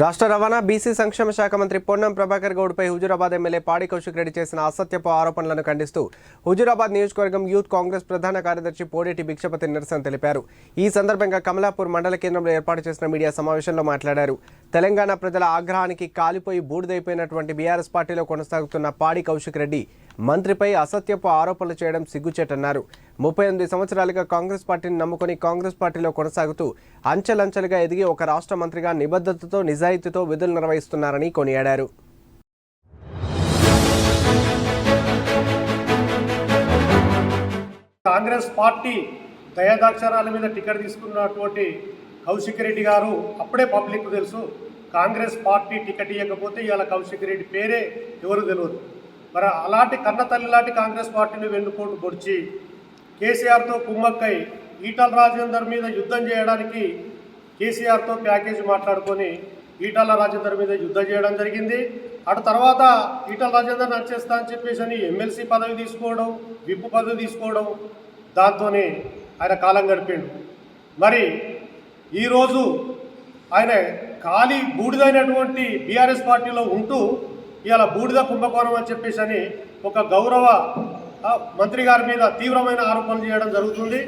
రాష్ట్ర రవాణా బీసీ సంక్షేమ శాఖ మంత్రి పొన్నం ప్రభాకర్ గౌడ్పై హుజూరాబాద్ ఎమ్మెల్యే పాడి కౌశిక్ రెడ్డి చేసిన అసత్యపు ఆరోపణలను ఖండిస్తూ హుజూరాబాద్ నియోజకవర్గం యూత్ కాంగ్రెస్ ప్రధాన కార్యదర్శి పోడేటి భిక్షపతి నిరసన తెలిపారు. ఈ సందర్భంగా కమలాపూర్ మండల కేంద్రంలో ఏర్పాటు చేసిన మీడియా సమావేశంలో మాట్లాడారు. తెలంగాణ ప్రజల ఆగ్రహానికి కాలిపోయి బూడిదైపోయినటువంటి బీఆర్ఎస్ పార్టీలో కొనసాగుతున్న పాడి కౌశిక్ రెడ్డి మంత్రిపై అసత్యపు ఆరోపణలు చేయడం సిగ్గుచేటన్నారు. 38 సంవత్సరాలుగా కాంగ్రెస్ పార్టీని నమ్ముకుని కాంగ్రెస్ పార్టీలో కొనసాగుతూ అంచెలంచెలుగా ఎదిగి ఒక రాష్ట్ర మంత్రిగా నిబద్ధతతో నిజాయితీతో విధులు నిర్వహిస్తున్నారని కొనియాడారు. కాంగ్రెస్ పార్టీ దయాదాక్షరాల మీద టికెట్ తీసుకున్నటువంటి కౌశిక్ రెడ్డి గారు అప్పుడే పబ్లిక్ తెలుసు, కాంగ్రెస్ పార్టీ టికెట్ ఇవ్వకపోతే ఇవాళ కౌశిక్ రెడ్డి పేరే ఎవరు తెలియదు. మరి అలాంటి కన్నతల్లి లాంటి కాంగ్రెస్ పార్టీని వెన్నుకోటు పొడిచి కేసీఆర్తో కుమ్మక్కై ఈటల రాజేందర్ మీద యుద్ధం చేయడానికి కేసీఆర్తో ప్యాకేజీ మాట్లాడుకొని ఈటల రాజేందర్ మీద యుద్ధం చేయడం జరిగింది. అటు తర్వాత ఈటల రాజేందర్ నచ్చేస్తా అని చెప్పేసి ఎమ్మెల్సీ పదవి తీసుకోవడం, విప్ పదవి తీసుకోవడం, దాంతోనే ఆయన కాలం గడిపాడు. మరి ఈరోజు ఆయన ఖాళీ బూడిదైనటువంటి బీఆర్ఎస్ పార్టీలో ఉంటూ ఇవాళ బూడిద కుంభకోణం అని చెప్పేసి ఒక గౌరవ మంత్రి గారి మీద తీవ్రమైన ఆరోపణలు చేయడం జరుగుతుంది.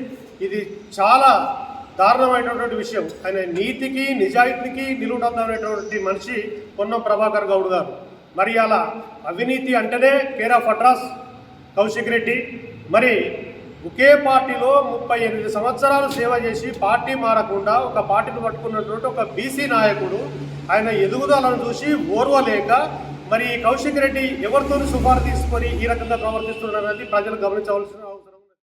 ఇది చాలా దారుణమైనటువంటి విషయం. ఆయన నీతికి నిజాయితీకి నిలువుటమైనటువంటి మనిషి పొన్నం ప్రభాకర్ గౌడ్ గారు. మరి అలా అవినీతి అంటేనే care of address Kaushik Reddy. మరి ఒకే పార్టీలో 38 సంవత్సరాలు సేవ చేసి పార్టీ మారకుండా ఒక పార్టీని పట్టుకున్నటువంటి ఒక బీసీ నాయకుడు ఆయన ఎదుగుదలను చూసి ఓర్వలేక మరి కౌశిక్ రెడ్డి ఎవరితోనూ సుపారు తీసుకొని ఈ రకంగా ప్రవర్తిస్తున్నారనేది ప్రజలు గమనించవలసిన